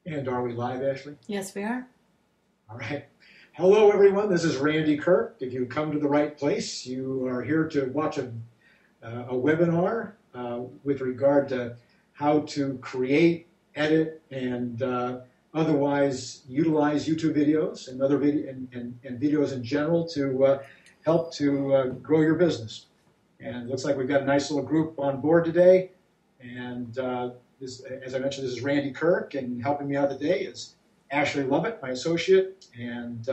And are we live, Ashley? Yes, we are. All right. Hello, everyone. This is Randy Kirk. If you've come to the right place, you are here to watch a webinar with regard to how to create, edit, and otherwise utilize YouTube videos and other and videos in general to help to grow your business. And it looks like we've got a nice little group on board today. And as I mentioned, this is Randy Kirk, and helping me out today is Ashley Lovett, my associate. And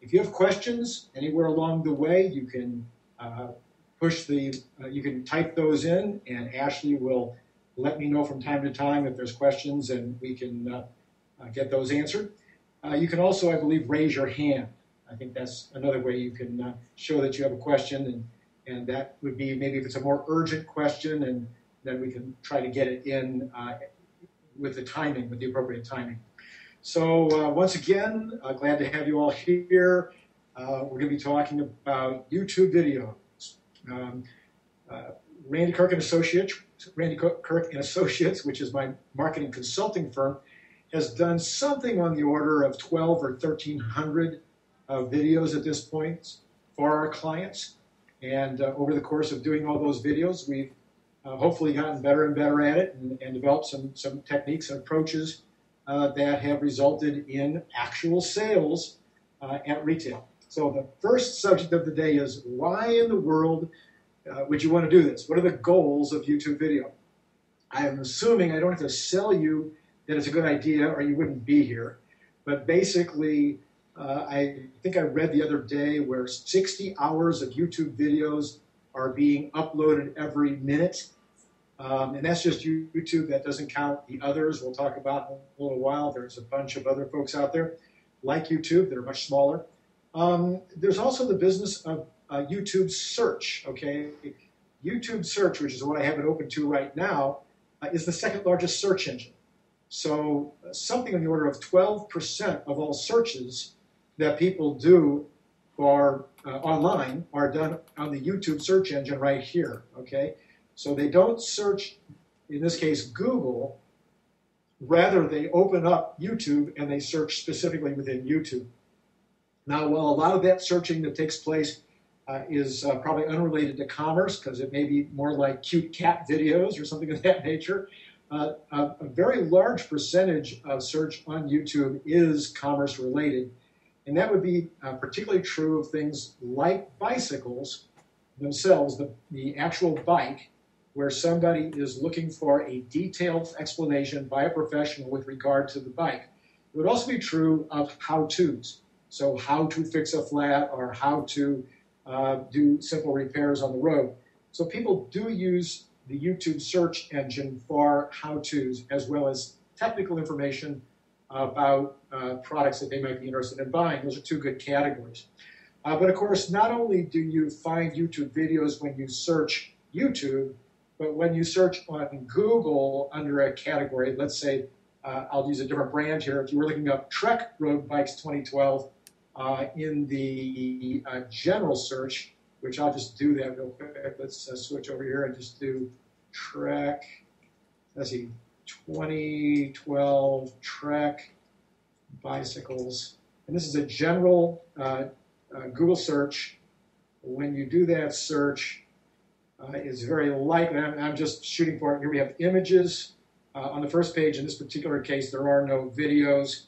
if you have questions anywhere along the way, you can you can type those in, and Ashley will let me know from time to time if there's questions, and we can get those answered. You can also, I believe, raise your hand. I think that's another way you can show that you have a question, and that would be maybe if it's a more urgent question, and then we can try to get it in with the timing, with the appropriate timing. So once again, glad to have you all here. We're going to be talking about YouTube videos. Randy Kirk and Associates, which is my marketing consulting firm, has done something on the order of 12 or 1,300 videos at this point for our clients. And over the course of doing all those videos, we've hopefully gotten better and better at it and developed some techniques and approaches that have resulted in actual sales at retail. So the first subject of the day is, why in the world would you want to do this? What are the goals of YouTube video? I am assuming I don't have to sell you that it's a good idea or you wouldn't be here. But basically, I think I read the other day where 60 hours of YouTube videos are being uploaded every minute. And that's just YouTube. That doesn't count the others we'll talk about in a little while. There's a bunch of other folks out there like YouTube that are much smaller. There's also the business of YouTube search, okay? YouTube search, which is what I have it open to right now, is the second largest search engine. So something on the order of 12% of all searches that people do are online are done on the YouTube search engine right here, okay? So they don't search, in this case, Google. Rather, they open up YouTube and they search specifically within YouTube. Now, while a lot of that searching that takes place is probably unrelated to commerce, because it may be more like cute cat videos or something of that nature, a very large percentage of search on YouTube is commerce related. And that would be particularly true of things like bicycles themselves, the actual bike, where somebody is looking for a detailed explanation by a professional with regard to the bike. It would also be true of how-tos. So how to fix a flat or how to do simple repairs on the road. So people do use the YouTube search engine for how-tos as well as technical information about products that they might be interested in buying. Those are two good categories. But of course, not only do you find YouTube videos when you search YouTube, but when you search on Google under a category, let's say, I'll use a different brand here. If you were looking up Trek Road Bikes 2012 in the general search, which I'll just do that real quick. Let's switch over here and just do Trek, let's see, 2012 Trek bicycles. And this is a general Google search. When you do that search, it's very likely, I'm just shooting for it. Here we have images on the first page. In this particular case, there are no videos.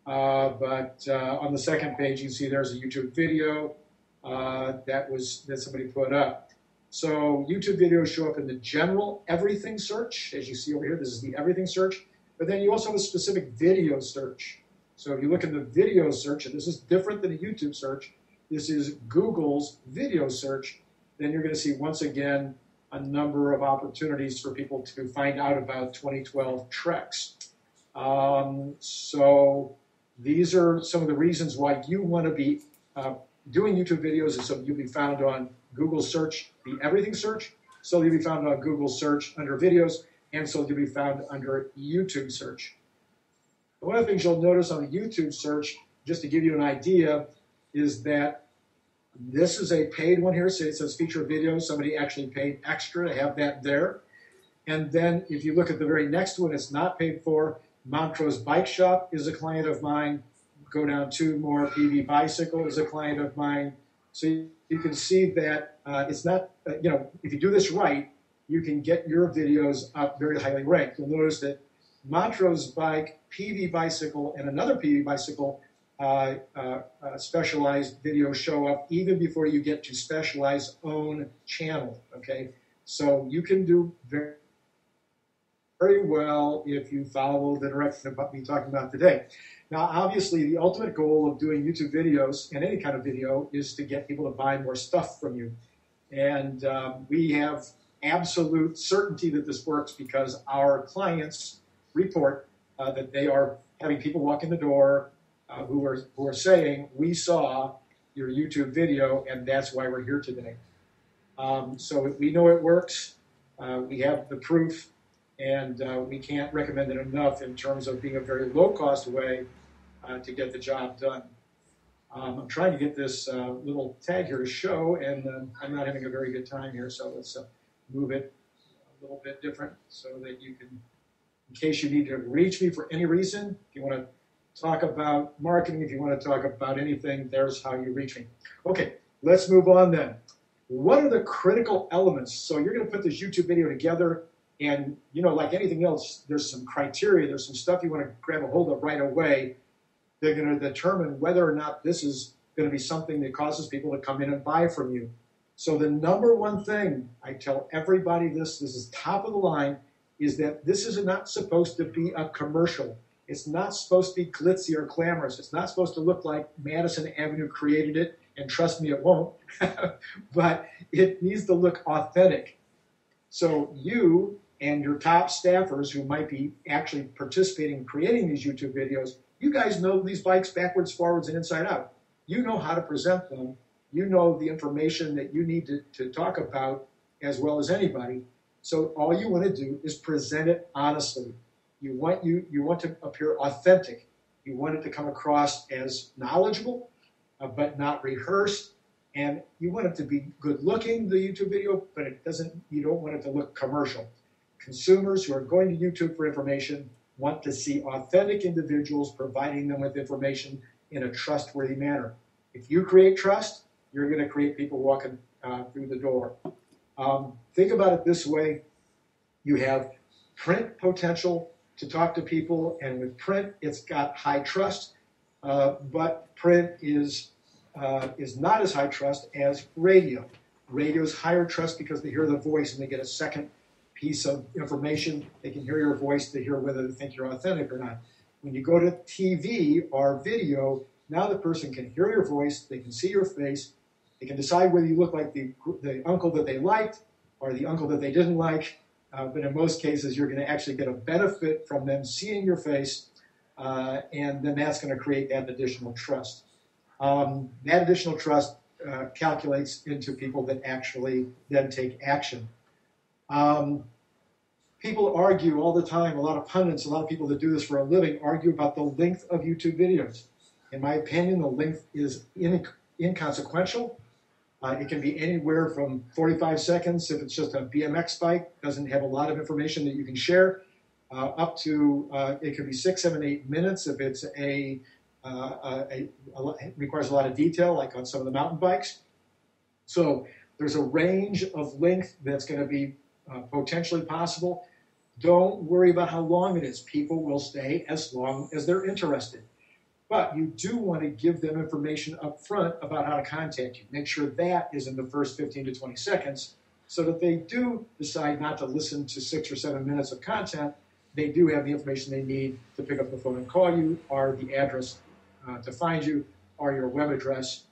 But on the second page, you can see there's a YouTube video that somebody put up. So YouTube videos show up in the general everything search. As you see over here, this is the everything search. But then you also have a specific video search. So if you look in the video search, and this is different than a YouTube search, this is Google's video search, then you're going to see, once again, a number of opportunities for people to find out about 2012 Treks. So these are some of the reasons why you want to be doing YouTube videos, and so you'll be found on Google search, the everything search, so you'll be found on Google search under videos, and so you'll be found under YouTube search. One of the things you'll notice on the YouTube search, just to give you an idea, is that this is a paid one here. So it says feature video. Somebody actually paid extra to have that there. And then if you look at the very next one, it's not paid for. Montrose Bike Shop is a client of mine. Go down two more, PV Bicycle is a client of mine. So you can see that it's not, if you do this right, you can get your videos up very highly ranked. You'll notice that Montrose Bike, PV Bicycle, and another PV Bicycle specialized videos show up even before you get to specialized own channel, okay? So you can do very, very well if you follow the direction of what we're talking about today. Now, obviously, the ultimate goal of doing YouTube videos and any kind of video is to get people to buy more stuff from you. And we have absolute certainty that this works because our clients report that they are having people walk in the door who are saying, we saw your YouTube video and that's why we're here today. So we know it works. We have the proof, and we can't recommend it enough in terms of being a very low-cost way to get the job done. I'm trying to get this little tag here to show, and I'm not having a very good time here, so let's move it a little bit different so that you can, in case you need to reach me for any reason, if you want to talk about marketing, if you want to talk about anything, there's how you reach me. Okay, let's move on then. What are the critical elements? So you're going to put this YouTube video together, and like anything else, there's some criteria, there's some stuff you want to grab a hold of right away. They're going to determine whether or not this is going to be something that causes people to come in and buy from you. So the number one thing I tell everybody, this is top of the line, is that this is not supposed to be a commercial. It's not supposed to be glitzy or glamorous. It's not supposed to look like Madison Avenue created it, and trust me, it won't. But it needs to look authentic. So you and your top staffers who might be actually participating in creating these YouTube videos, you guys know these bikes backwards, forwards, and inside out. You know how to present them. You know the information that you need to talk about as well as anybody. So all you want to do is present it honestly. You want to appear authentic. You want it to come across as knowledgeable, but not rehearsed. And you want it to be good looking, the YouTube video, but you don't want it to look commercial. Consumers who are going to YouTube for information want to see authentic individuals providing them with information in a trustworthy manner. If you create trust, you're going to create people walking through the door. Think about it this way. You have print potential to talk to people, and with print, it's got high trust, but print is not as high trust as radio. Radio is higher trust because they hear the voice and they get a second piece of information. They can hear your voice to hear whether they think you're authentic or not. When you go to TV or video, now the person can hear your voice, they can see your face, they can decide whether you look like the uncle that they liked or the uncle that they didn't like. But in most cases, you're going to actually get a benefit from them seeing your face, and then that's going to create that additional trust. That additional trust calculates into people that actually then take action. People argue all the time, a lot of pundits, a lot of people that do this for a living argue about the length of YouTube videos. In my opinion, the length is inconsequential. It can be anywhere from 45 seconds if it's just a BMX bike, doesn't have a lot of information that you can share, up to, it could be 6, 7, 8 minutes if it's it requires a lot of detail, like on some of the mountain bikes. So there's a range of length that's going to be potentially possible. Don't worry about how long it is. People will stay as long as they're interested. But you do want to give them information up front about how to contact you. Make sure that is in the first 15 to 20 seconds so that they do decide not to listen to 6 or 7 minutes of content. They do have the information they need to pick up the phone and call you, or the address to find you, or your web address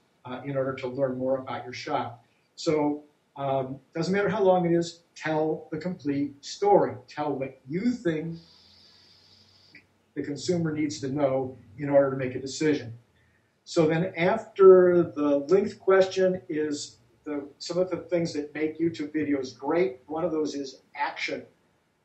in order to learn more about your shop. So doesn't matter how long it is, tell the complete story. Tell what you think the consumer needs to know in order to make a decision. So then after the length question is some of the things that make YouTube videos great. One of those is action,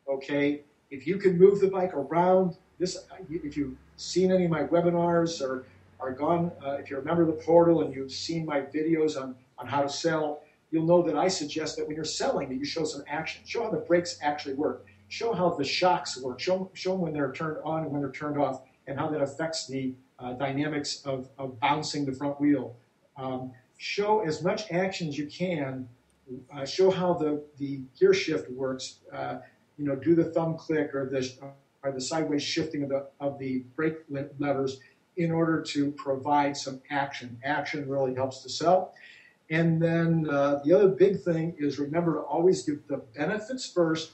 okay? If you can move the bike around, if you've seen any of my webinars or are gone, if you're a member of the portal and you've seen my videos on how to sell, you'll know that I suggest that when you're selling that you show some action. Show how the brakes actually work. show how the shocks work, show them when they're turned on and when they're turned off, and how that affects the dynamics of bouncing the front wheel. Show as much action as you can. Show how the gear shift works. Do the thumb click or the sideways shifting of the brake levers in order to provide some action. Action really helps to sell. And then the other big thing is remember to always give the benefits first.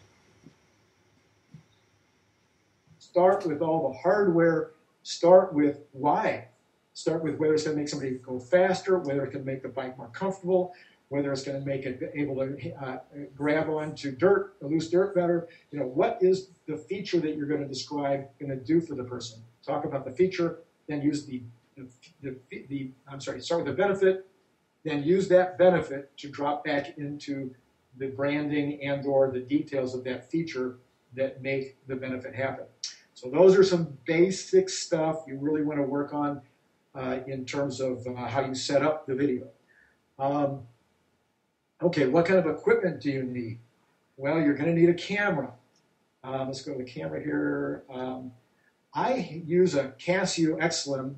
Start with all the hardware. Start with why. Start with whether it's going to make somebody go faster, whether it can make the bike more comfortable, whether it's going to make it able to grab onto dirt, loose dirt better. What is the feature that you're going to describe going to do for the person? Talk about the feature, then use start with the benefit, then use that benefit to drop back into the branding and or the details of that feature that make the benefit happen. So those are some basic stuff you really want to work on in terms of how you set up the video. Okay, what kind of equipment do you need? Well, you're going to need a camera. Let's go to the camera here. I use a Casio X-Slim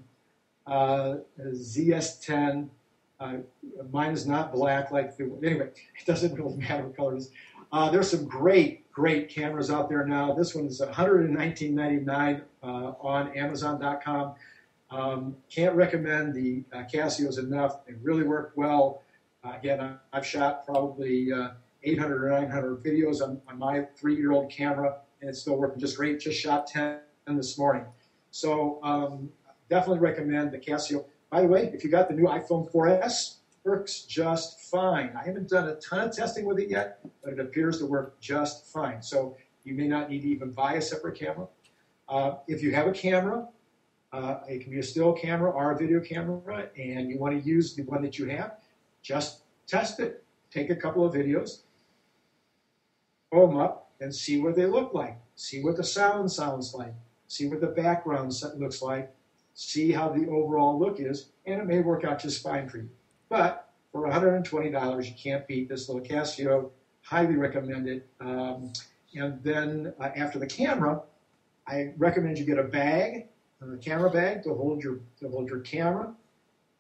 ZS10. Mine is not black anyway, it doesn't really matter what color it is. There's some great cameras out there now. This one is $119.99 on Amazon.com. Can't recommend the Casios enough. They really work well. Again, I've shot probably 800 or 900 videos on my 3-year-old camera, and it's still working just great. Just shot 10 this morning. So definitely recommend the Casio. By the way, if you got the new iPhone 4S, works just fine. I haven't done a ton of testing with it yet, but it appears to work just fine. So you may not need to even buy a separate camera. If you have a camera, it can be a still camera or a video camera, and you want to use the one that you have, just test it. Take a couple of videos, pull them up, and see what they look like. See what the sound sounds like. See what the background looks like. See how the overall look is, and it may work out just fine for you. But for $120, you can't beat this little Casio. Highly recommend it. And then after the camera, I recommend you get a bag, a camera bag to hold your camera,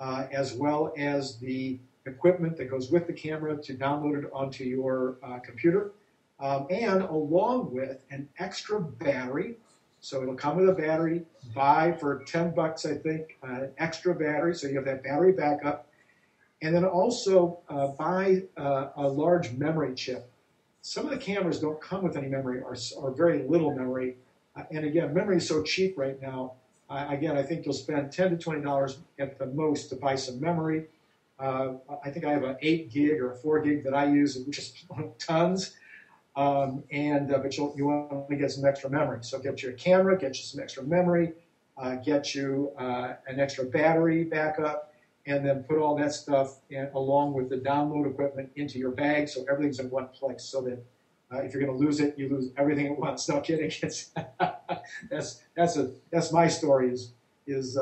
as well as the equipment that goes with the camera to download it onto your computer, and along with an extra battery. So it'll come with a battery. Buy for $10, I think, an extra battery, so you have that battery backup. And then also buy a large memory chip. Some of the cameras don't come with any memory or very little memory. And again, memory is so cheap right now. Again, I think you'll spend $10 to $20 at the most to buy some memory. I think I have an 8 gig or a 4 gig that I use, which is tons. But you want to get some extra memory. So get you a camera, get you some extra memory, get you an extra battery backup, and then put all that stuff along with the download equipment into your bag so everything's in one place so that if you're going to lose it, you lose everything at once. No kidding. That's my story is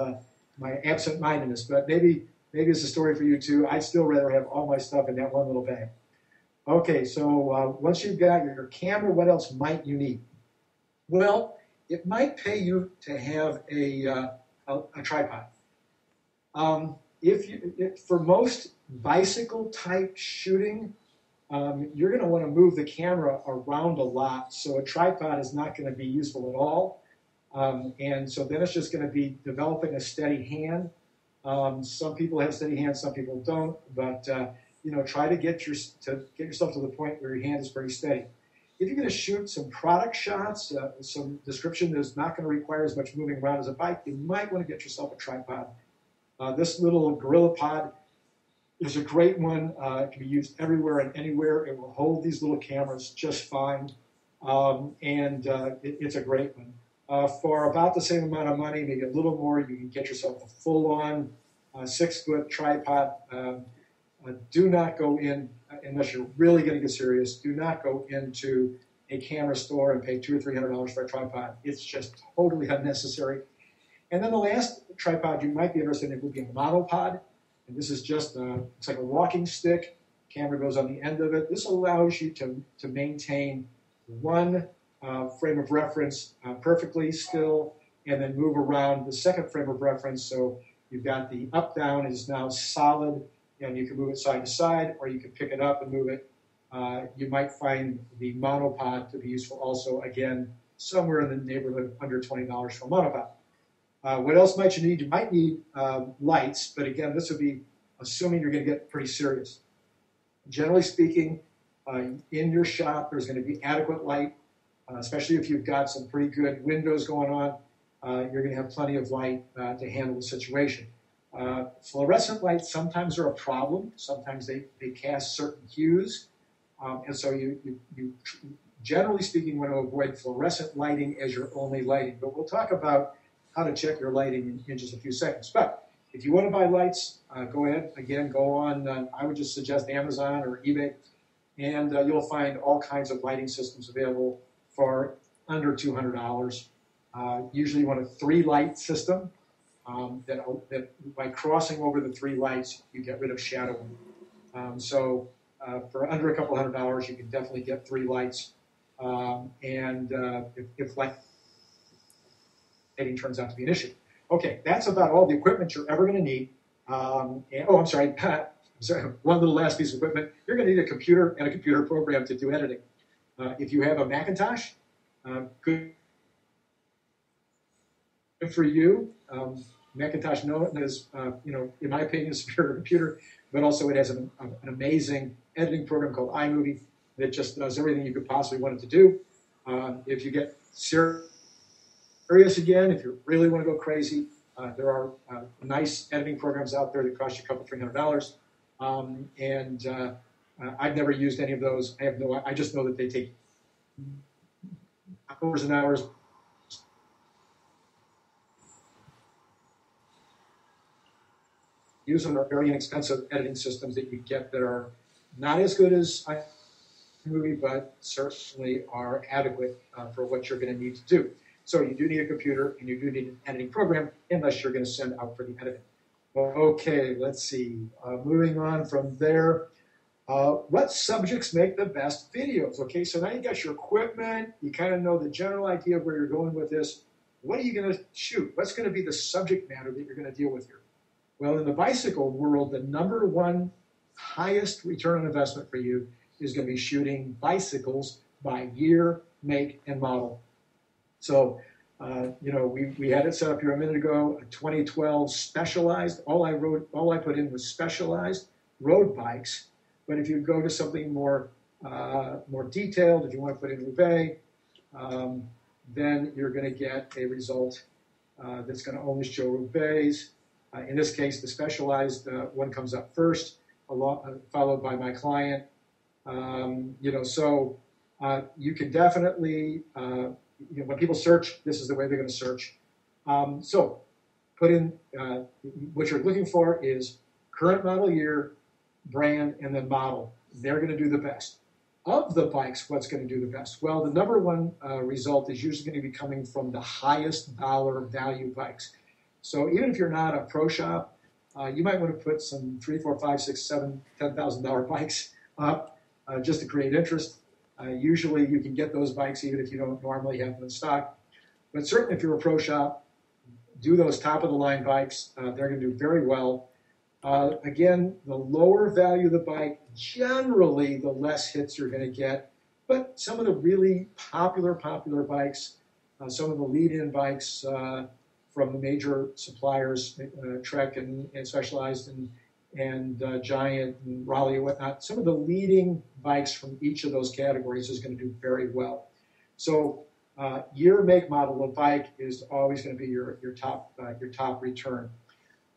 my absent-mindedness. But maybe it's a story for you too. I'd still rather have all my stuff in that one little bag. Okay, so once you've got your camera, what else might you need? Well, it might pay you to have a tripod. For most bicycle type shooting, you're going to want to move the camera around a lot, so a tripod is not going to be useful at all. And so then it's just going to be developing a steady hand. Some people have steady hands, some people don't, but try to get yourself to the point where your hand is pretty steady. If you're going to shoot some product shots, some description that's not going to require as much moving around as a bike, you might want to get yourself a tripod. This little Gorilla Pod is a great one. It can be used everywhere and anywhere. It will hold these little cameras just fine, it's a great one. For about the same amount of money, maybe a little more, you can get yourself a full-on 6-foot tripod. Do not go in, unless you're really going to get serious, do not go into a camera store and pay $200 or $300 for a tripod. It's just totally unnecessary. And then the last tripod you might be interested in would be a monopod. And this is just, it's like a walking stick. Camera goes on the end of it. This allows you to maintain one frame of reference perfectly still, and then move around the second frame of reference. So you've got the up-down is now solid, and you can move it side to side, or you can pick it up and move it. You might find the monopod to be useful also, again, somewhere in the neighborhood of under $20 for a monopod. What else might you need? You might need lights, but again, this would be assuming you're going to get pretty serious. Generally speaking, in your shop, there's going to be adequate light, especially if you've got some pretty good windows going on. You're going to have plenty of light to handle the situation. Fluorescent lights sometimes are a problem. Sometimes they cast certain hues. And so you generally speaking, want to avoid fluorescent lighting as your only lighting. But we'll talk about how to check your lighting in just a few seconds. But if you want to buy lights, go ahead. Again, go on, I would just suggest Amazon or eBay. And you'll find all kinds of lighting systems available for under $200. Usually you want a 3-light system that by crossing over the 3 lights, you get rid of shadowing. So for under a couple $100, you can definitely get 3 lights. If lighting turns out to be an issue. Okay, that's about all the equipment you're ever going to need. I'm sorry, one little last piece of equipment. You're going to need a computer and a computer program to do editing. If you have a Macintosh, good for you. Macintosh, known as, in my opinion, a superior computer, but also it has an amazing editing program called iMovie that just does everything you could possibly want it to do. If you get serious again, if you really want to go crazy, there are nice editing programs out there that cost you a couple, $300. I've never used any of those. I just know that they take hours and hours. Use them are very inexpensive editing systems that you get that are not as good as iMovie, but certainly are adequate for what you're going to need to do. So you do need a computer and you do need an editing program unless you're going to send out for the editing. Okay, let's see. Moving on from there. What subjects make the best videos? Okay, so now you got your equipment. You kind of know the general idea of where you're going with this. What are you going to shoot? What's going to be the subject matter that you're going to deal with here? Well, in the bicycle world, the number one highest return on investment for you is going to be shooting bicycles by year, make, and model. So, we had it set up here a minute ago, a 2012 Specialized. All I put in was Specialized road bikes. But if you go to something more detailed, if you want to put in Roubaix, then you're going to get a result that's going to only show Roubaix. In this case, the Specialized one comes up first, followed by my client. So you can definitely, when people search, this is the way they're going to search. So put in what you're looking for is current model year, brand, and then model. They're going to do the best. Of the bikes, what's going to do the best? Well, the number one result is usually going to be coming from the highest dollar value bikes. So even if you're not a pro shop, you might want to put some $3, $4, $5, $6, $7, $10,000 bikes up just to create interest. Usually you can get those bikes even if you don't normally have them in stock. But certainly if you're a pro shop, do those top-of-the-line bikes. They're going to do very well. Again, the lower value of the bike, generally the less hits you're going to get. But some of the really popular bikes, some of the lead-in bikes from the major suppliers, Trek and Specialized and Giant and Raleigh and whatnot, some of the leading bikes from each of those categories is going to do very well. So year, make, model of bike is always going to be your top return.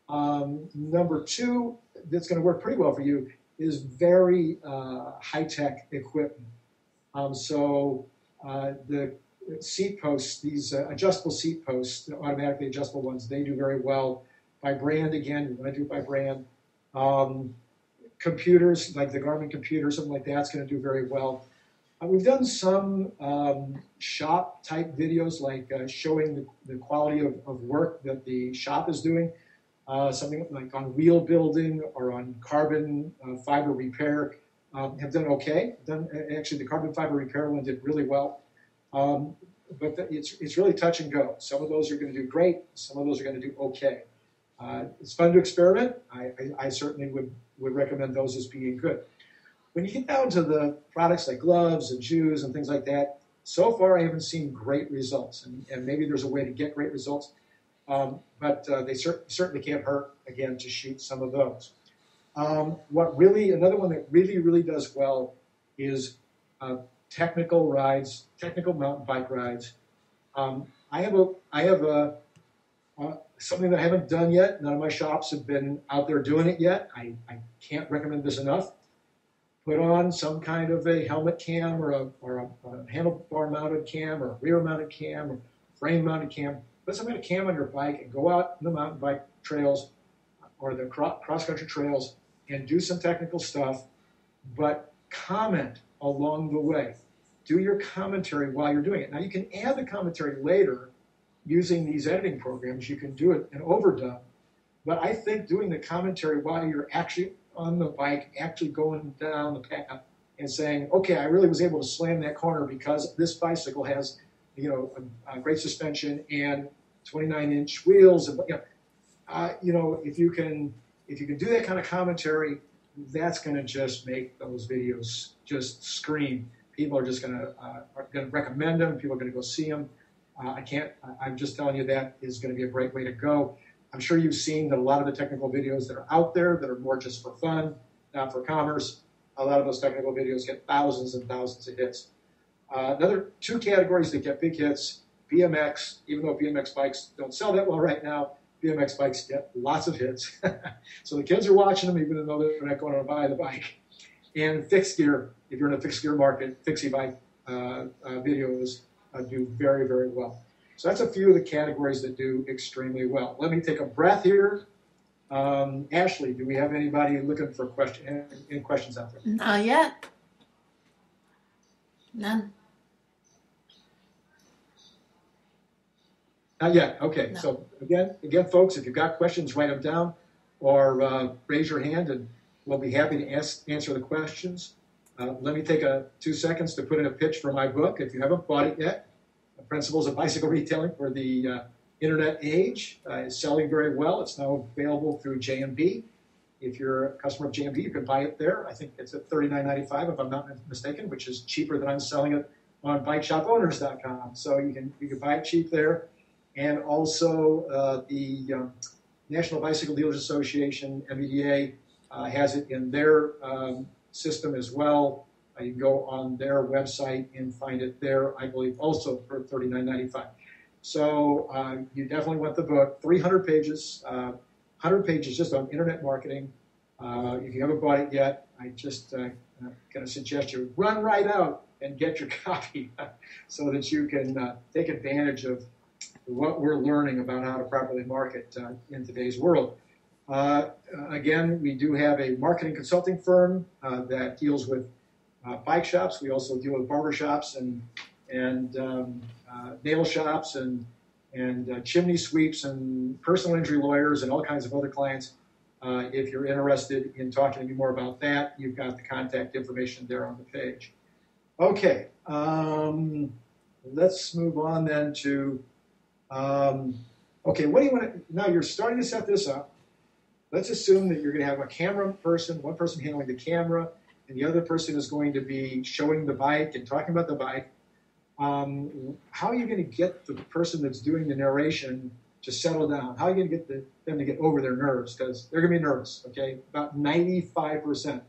Number two, that's going to work pretty well for you is very high-tech equipment. The seat posts, these adjustable seat posts, the automatically adjustable ones, they do very well. By brand, again, you want to do it by brand. Computers, like the Garmin computer, something like that's going to do very well. We've done some shop-type videos, like showing the quality of work that the shop is doing. Something like on wheel building or on carbon fiber repair have done okay. Actually, the carbon fiber repair one did really well. But it's really touch and go. Some of those are going to do great. Some of those are going to do okay. It's fun to experiment. I certainly would recommend those as being good. When you get down to the products like gloves and shoes and things like that, so far I haven't seen great results. And maybe there's a way to get great results. But they certainly can't hurt, again, to shoot some of those. Another one that really does well is technical rides, technical mountain bike rides. I have something that I haven't done yet. None of my shops have been out there doing it yet. I can't recommend this enough. Put on some kind of a helmet cam or a handlebar mounted cam or a rear mounted cam or frame mounted cam. Put some kind of cam on your bike and go out on the mountain bike trails or the cross-country trails and do some technical stuff, but comment along the way. Do your commentary while you're doing it. Now, you can add the commentary later using these editing programs. You can do it in overdub, but I think doing the commentary while you're actually on the bike, actually going down the path and saying, okay, I really was able to slam that corner because this bicycle has, a great suspension and 29-inch wheels. And, if you can do that kind of commentary, that's going to just make those videos just scream. People are just going to recommend them. People are going to go see them. I'm just telling you that is going to be a great way to go. I'm sure you've seen that a lot of the technical videos that are out there that are more just for fun, not for commerce, a lot of those technical videos get thousands and thousands of hits. Another two categories that get big hits, BMX, even though BMX bikes don't sell that well right now, BMX bikes get lots of hits. So the kids are watching them even though they're not going to buy the bike. And fixed gear, if you're in a fixed gear market, fixie bike videos do very well. So that's a few of the categories that do extremely well. Let me take a breath here. Ashley, do we have anybody looking for any questions out there? Not yet. None. Not yet. Okay. No. So again, folks, if you've got questions, write them down or raise your hand, and we'll be happy to answer the questions. Let me take 2 seconds to put in a pitch for my book. If you haven't bought it yet, Principles of Bicycle Retailing for the Internet Age is selling very well. It's now available through J&B. If you're a customer of J&B, you can buy it there. I think it's at $39.95 if I'm not mistaken, which is cheaper than I'm selling it on BikeShopOwners.com. So you can buy it cheap there. And also the National Bicycle Dealers Association, NBDA, has it in their system as well. You can go on their website and find it there, I believe, also for $39.95. So you definitely want the book. 300 pages, 100 pages just on internet marketing. If you haven't bought it yet, I just going to suggest you run right out and get your copy so that you can take advantage of what we're learning about how to properly market in today's world. Again, we do have a marketing consulting firm that deals with bike shops. We also deal with barber shops and nail shops and chimney sweeps and personal injury lawyers and all kinds of other clients. If you're interested in talking to me more about that, you've got the contact information there on the page. Okay, let's move on then to, okay, what do you want to, now you're starting to set this up. Let's assume that you're going to have a camera person, one person handling the camera, and the other person is going to be showing the bike and talking about the bike. How are you going to get the person that's doing the narration to settle down? How are you going to get them to get over their nerves? Because they're going to be nervous, okay? About 95%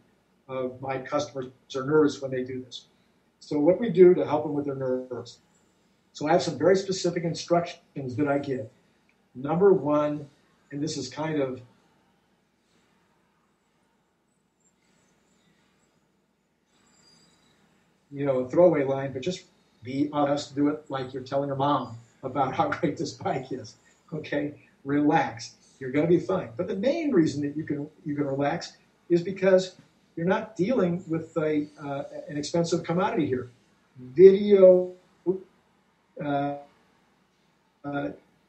of my customers are nervous when they do this. So what we do to help them with their nerves. So I have some very specific instructions that I give. Number one, and this is kind of a throwaway line, but just be honest, do it like you're telling your mom about how great this bike is, okay? Relax. You're going to be fine. But the main reason that you can relax is because you're not dealing with an expensive commodity here. Video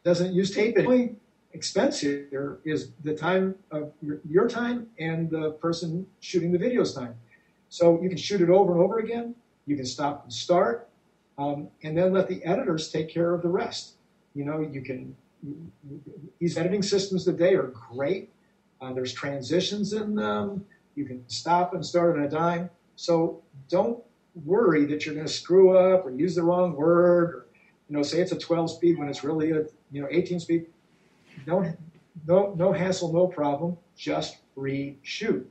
doesn't use tape. The only expense here is the time of your time and the person shooting the video's time. So you can shoot it over and over again. You can stop and start. and then let the editors take care of the rest. These editing systems today are great. There's transitions in them. You can stop and start on a dime. So don't worry that you're going to screw up or use the wrong word, or say it's a 12 speed when it's really a 18 speed. No hassle, no problem. Just reshoot.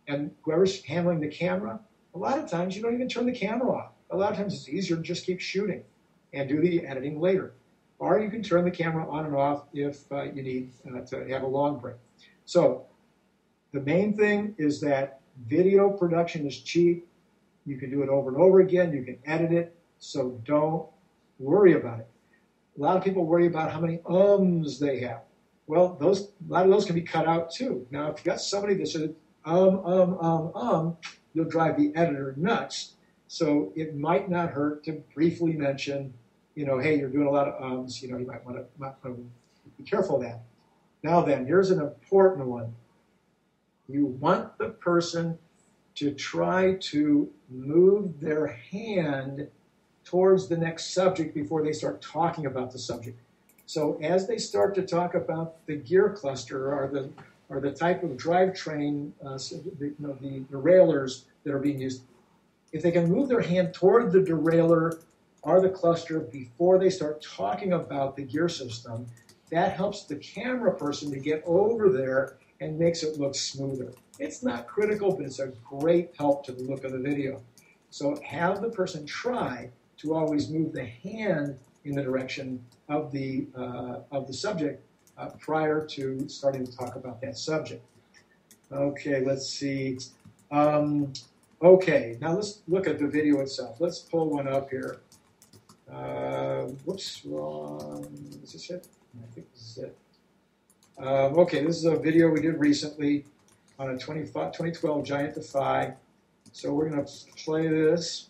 And whoever's handling the camera, a lot of times you don't even turn the camera off. A lot of times it's easier to just keep shooting and do the editing later. Or you can turn the camera on and off if you need to have a long break. So the main thing is that video production is cheap. You can do it over and over again. You can edit it. So don't worry about it. A lot of people worry about how many ums they have. Well, a lot of those can be cut out too. Now, if you got somebody that says you'll drive the editor nuts. So it might not hurt to briefly mention, hey, you're doing a lot of ums. You might want to be careful of that. Now then, here's an important one. You want the person to try to move their hand towards the next subject before they start talking about the subject. So as they start to talk about the gear cluster or the type of drivetrain, the derailleurs that are being used, if they can move their hand toward the derailleur or the cluster before they start talking about the gear system, that helps the camera person to get over there and makes it look smoother. It's not critical, but it's a great help to the look of the video. So have the person try to always move the hand in the direction of the subject prior to starting to talk about that subject. Okay, let's see. Okay, now let's look at the video itself. Let's pull one up here. Whoops, wrong. Is this it? I think this is it. Okay, this is a video we did recently on a 2012 Giant Defy. So we're going to play this.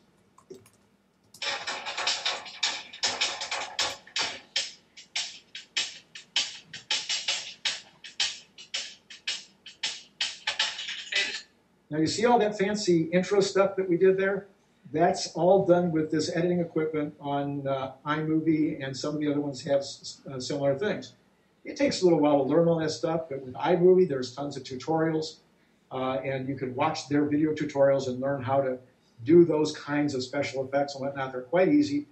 Now you see all that fancy intro stuff that we did there? That's all done with this editing equipment on iMovie, and some of the other ones have similar things. It takes a little while to learn all that stuff, but with iMovie, there's tons of tutorials, and you can watch their video tutorials and learn how to do those kinds of special effects and whatnot. They're quite easy.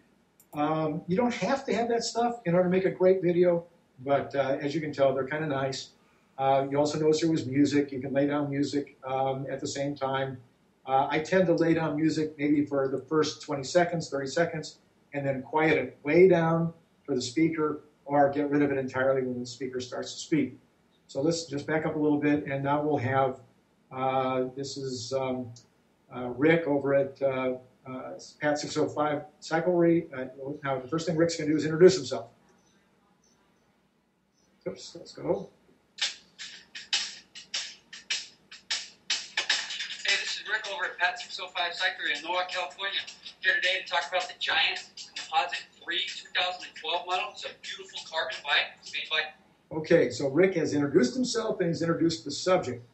You don't have to have that stuff in order to make a great video, but as you can tell, they're kind of nice. You also notice there was music. You can lay down music at the same time. I tend to lay down music maybe for the first 20 seconds, 30 seconds, and then quiet it way down for the speaker, or get rid of it entirely when the speaker starts to speak. So let's just back up a little bit, and now we'll have, this is Rick over at Pat 605 Cyclery. Now the first thing Rick's going to do is introduce himself. Oops, let's go. Over at Pat 605 Cyclery in Norwalk, California. Here today to talk about the Giant Composite 3 2012 model. It's a beautiful carbon bike made by... Okay, so Rick has introduced himself and he's introduced the subject.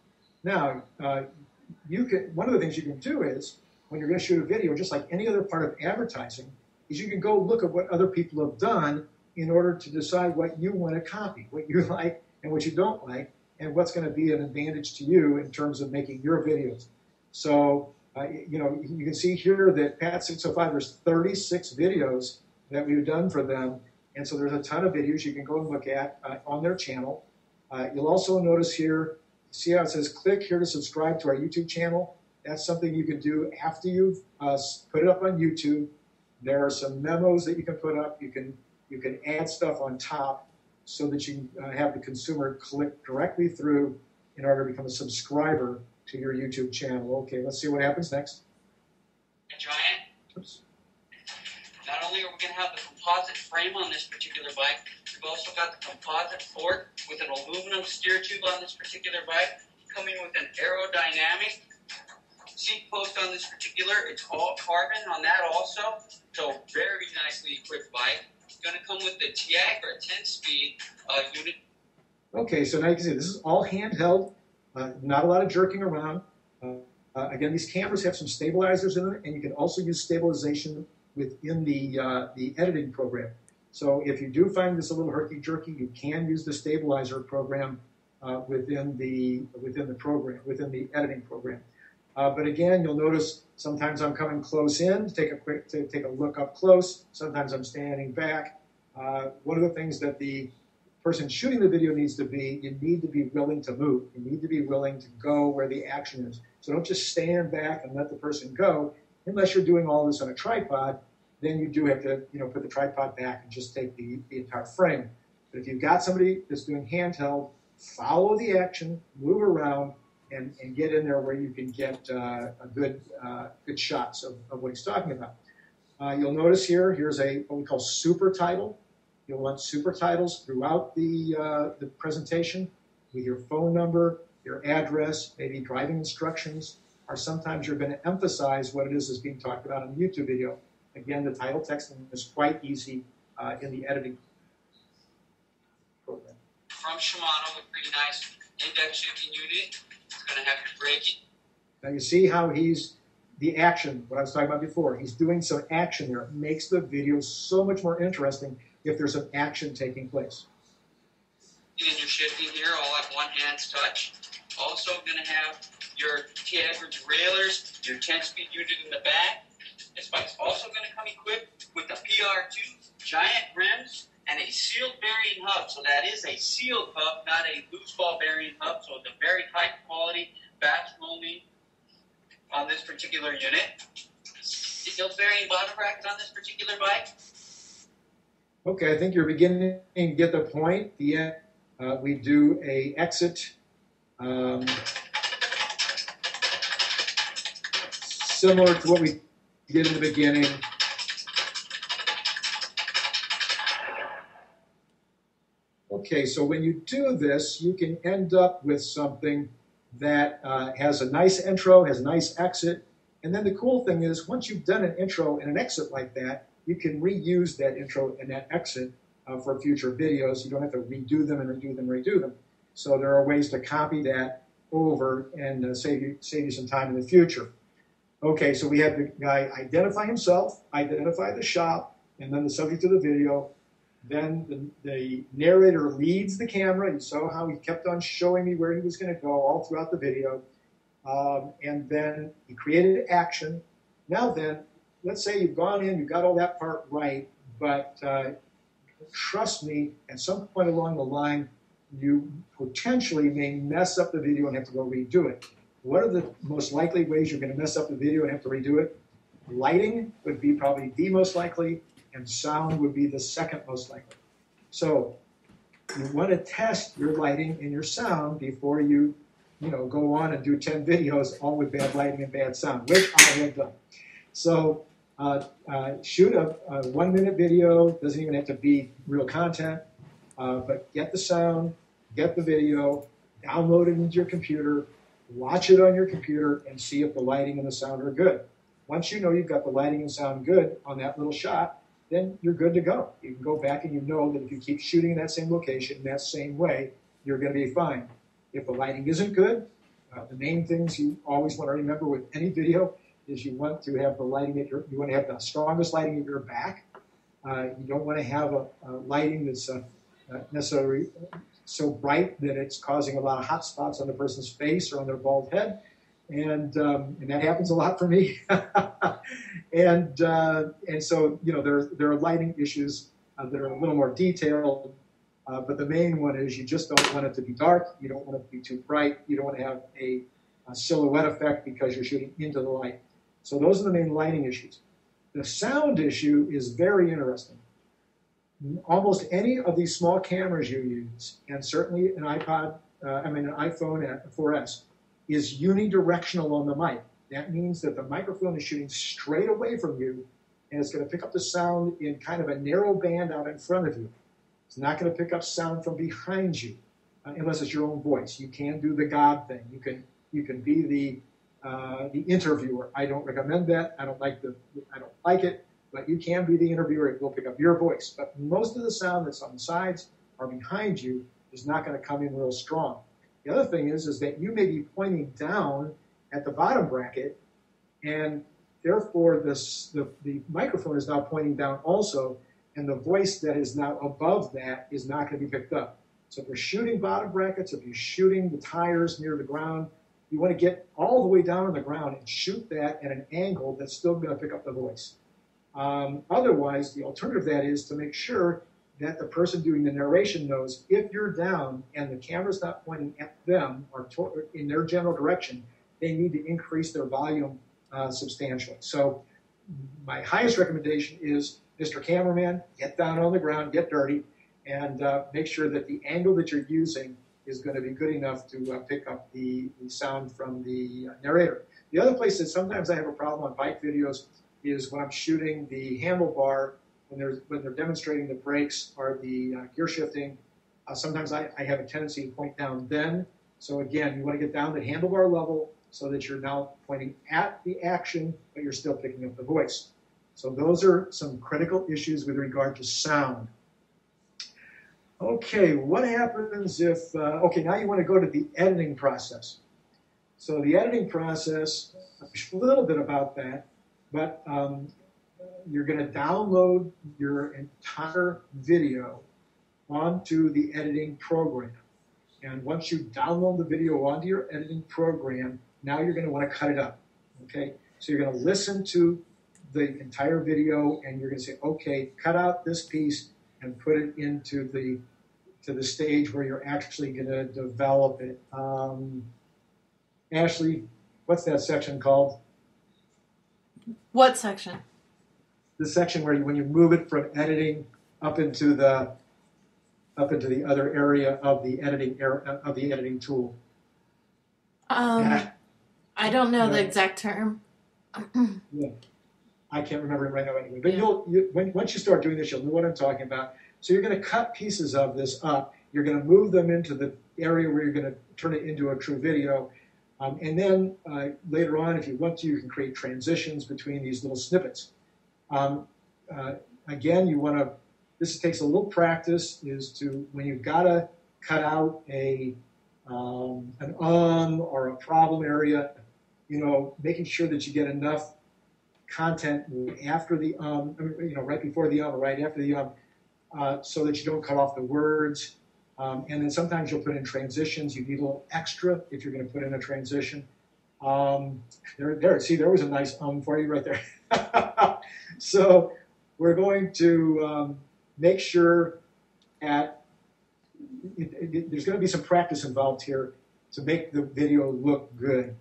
Now, one of the things you can do is, when you're going to shoot a video, just like any other part of advertising, is you can go look at what other people have done in order to decide what you want to copy, what you like and what you don't like, and what's going to be an advantage to you in terms of making your videos. So, you can see here that Pat 605, there's 36 videos that we've done for them. And so there's a ton of videos you can go and look at on their channel. You'll also notice here, see how it says click here to subscribe to our YouTube channel. That's something you can do after you've put it up on YouTube. There are some memos that you can put up. You can add stuff on top so that you can have the consumer click directly through in order to become a subscriber to your YouTube channel. Okay, let's see what happens next. A Giant. Oops. Not only are we going to have the composite frame on this particular bike, we've also got the composite fork with an aluminum steer tube on this particular bike, coming with an aerodynamic seat post on this particular. It's all carbon on that also, so very nicely equipped bike. It's going to come with the TIAC or 10-speed unit. Okay, so now you can see this is all handheld. Not a lot of jerking around. Again, these cameras have some stabilizers in them, and you can also use stabilization within the editing program. So if you do find this a little herky-jerky, you can use the stabilizer program within the editing program. But again, you'll notice sometimes I'm coming close in to take a look up close. Sometimes I'm standing back. One of the things that the person shooting the video needs to be, you need to be willing to move. You need to be willing to go where the action is. So don't just stand back and let the person go. Unless you're doing all this on a tripod, then you do have to, put the tripod back and just take the entire frame. But if you've got somebody that's doing handheld, follow the action, move around, and get in there where you can get good shots of what he's talking about. You'll notice here's what we call super title. You'll want super titles throughout the presentation with your phone number, your address, maybe driving instructions, or sometimes you're going to emphasize what it is being talked about in the YouTube video. Again, the title texting is quite easy in the editing program. From Shimano, a pretty nice index shifting unit. It's going to have your braking. Now you see how the action, what I was talking about before, he's doing some action there. It makes the video so much more interesting if there's an action taking place. And your shifting here, all at one hand's touch. Also going to have your T-average railers, your 10-speed unit in the back. This bike's also going to come equipped with the PR2 giant rims and a sealed bearing hub. So that is a sealed hub, not a loose ball bearing hub. So it's a very high quality batch molding on this particular unit. Sealed bearing bottom bracket on this particular bike. Okay, I think you're beginning to get the point. We do a exit similar to what we did in the beginning. Okay, so when you do this, you can end up with something that has a nice intro, has a nice exit, and then the cool thing is once you've done an intro and an exit like that, you can reuse that intro and that exit for future videos. You don't have to redo them and redo them. So there are ways to copy that over and save you some time in the future. Okay, so we had the guy identify himself, identify the shop, and then the subject of the video. Then the narrator leads the camera. You saw how he kept on showing me where he was going to go all throughout the video. And then he created action. Now then, let's say you've gone in, you've got all that part right, but trust me, at some point along the line, you potentially may mess up the video and have to go redo it. What are the most likely ways you're going to mess up the video and have to redo it? Lighting would be probably the most likely, and sound would be the second most likely. So you want to test your lighting and your sound before you go on and do 10 videos all with bad lighting and bad sound, which I have done. So shoot a 1-minute video. Doesn't even have to be real content, but get the sound, get the video, download it into your computer, watch it on your computer, and see if the lighting and the sound are good. Once you know you've got the lighting and sound good on that little shot, then you're good to go. You can go back and you know that if you keep shooting in that same location, in that same way, you're going to be fine. If the lighting isn't good, the main things you always want to remember with any video is you want to have the lighting you want to have the strongest lighting at your back. You don't want to have a lighting that's necessarily so bright that it's causing a lot of hot spots on the person's face or on their bald head. And that happens a lot for me. and so, there are lighting issues that are a little more detailed. But the main one is you just don't want it to be dark. You don't want it to be too bright. You don't want to have a silhouette effect because you're shooting into the light. So those are the main lighting issues. The sound issue is very interesting. Almost any of these small cameras you use, and certainly an iPhone 4S, is unidirectional on the mic. That means that the microphone is shooting straight away from you, and it's going to pick up the sound in kind of a narrow band out in front of you. It's not going to pick up sound from behind you, unless it's your own voice. You can do the God thing. You can be the interviewer. I don't recommend that. I don't like it. But you can be the interviewer. It will pick up your voice. But most of the sound that's on the sides or behind you is not going to come in real strong. The other thing is that you may be pointing down at the bottom bracket, and therefore, the microphone is now pointing down also, and the voice that is now above that is not going to be picked up. So if you're shooting bottom brackets, if you're shooting the tires near the ground, you want to get all the way down on the ground and shoot that at an angle that's still going to pick up the voice. Otherwise, the alternative to that is to make sure that the person doing the narration knows if you're down and the camera's not pointing at them or in their general direction, they need to increase their volume substantially. So my highest recommendation is, Mr. Cameraman, get down on the ground, get dirty, and make sure that the angle that you're using is going to be good enough to pick up the sound from the narrator. The other place that sometimes I have a problem on bike videos is when I'm shooting the handlebar, when they're demonstrating the brakes or the gear shifting. Sometimes I have a tendency to point down then. So again, you want to get down to handlebar level so that you're now pointing at the action, but you're still picking up the voice. So those are some critical issues with regard to sound. Okay, what happens if, okay, now you want to go to the editing process. So the editing process, a little bit about that, but you're going to download your entire video onto the editing program. And once you download the video onto your editing program, now you're going to want to cut it up, okay? So you're going to listen to the entire video and you're going to say, okay, cut out this piece and put it into the stage where you're actually going to develop it. Ashley, what's that section called? What section? The section where when you move it from editing up into the other area of the editing tool. I don't know the exact term. Yeah. I can't remember it right now anyway. But once you start doing this, you'll know what I'm talking about. So you're going to cut pieces of this up. You're going to move them into the area where you're going to turn it into a true video. And then later on, if you want to, you can create transitions between these little snippets. Again, you want to, this takes a little practice, is to, when you've got to cut out an or a problem area, you know, making sure that you get enough content after the right before the or right after the so that you don't cut off the words. And then sometimes you'll put in transitions. You need a little extra if you're going to put in a transition. See, there was a nice for you right there. So we're going to make sure there's going to be some practice involved here to make the video look good.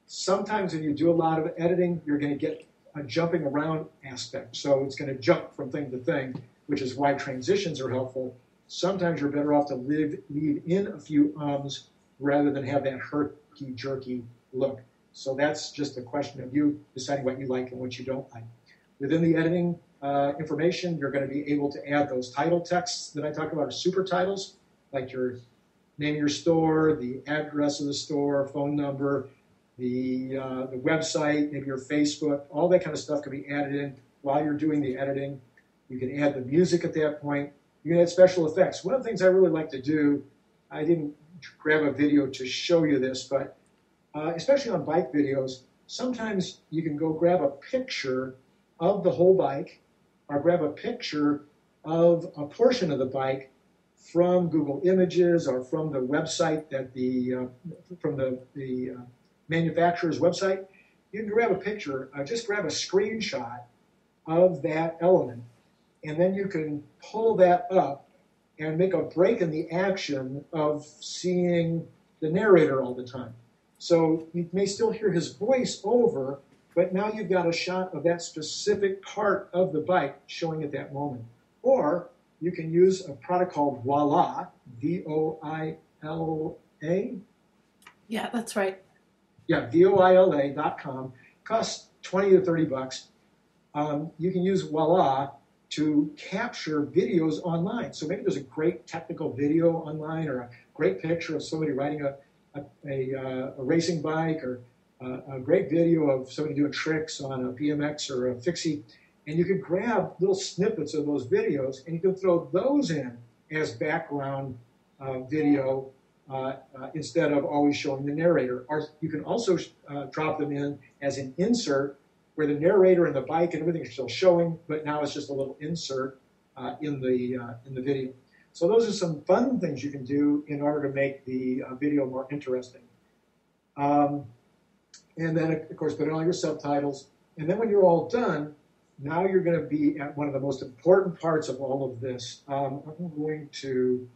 Sometimes when you do a lot of editing, you're going to get a jumping around aspect. So it's going to jump from thing to thing, which is why transitions are helpful. Sometimes you're better off to leave in a few ums rather than have that herky-jerky look. So that's just a question of you deciding what you like and what you don't like. Within the editing information, you're going to be able to add those title texts that I talked about, as super titles, like your name of your store, the address of the store, phone number, the website, maybe your Facebook, all that kind of stuff can be added in while you're doing the editing. You can add the music at that point. You can add special effects. One of the things I really like to do, I didn't grab a video to show you this, but especially on bike videos, sometimes you can go grab a picture of the whole bike or grab a picture of a portion of the bike from Google Images or from the website that from the manufacturer's website. You can grab a picture, just grab a screenshot of that element, and then you can pull that up and make a break in the action of seeing the narrator all the time. So you may still hear his voice over, but now you've got a shot of that specific part of the bike showing at that moment. Or you can use a product called Voila, Voila. Yeah, that's right. Yeah, voila.com. Costs $20 to $30. You can use Voila to capture videos online. So maybe there's a great technical video online or a great picture of somebody riding a racing bike, or a great video of somebody doing tricks on a BMX or a fixie. And you can grab little snippets of those videos and you can throw those in as background video instead of always showing the narrator. Or you can also drop them in as an insert where the narrator and the bike and everything are still showing, but now it's just a little insert in the video. So those are some fun things you can do in order to make the video more interesting. And then, of course, put in all your subtitles. And then when you're all done, now you're going to be at one of the most important parts of all of this. I'm going to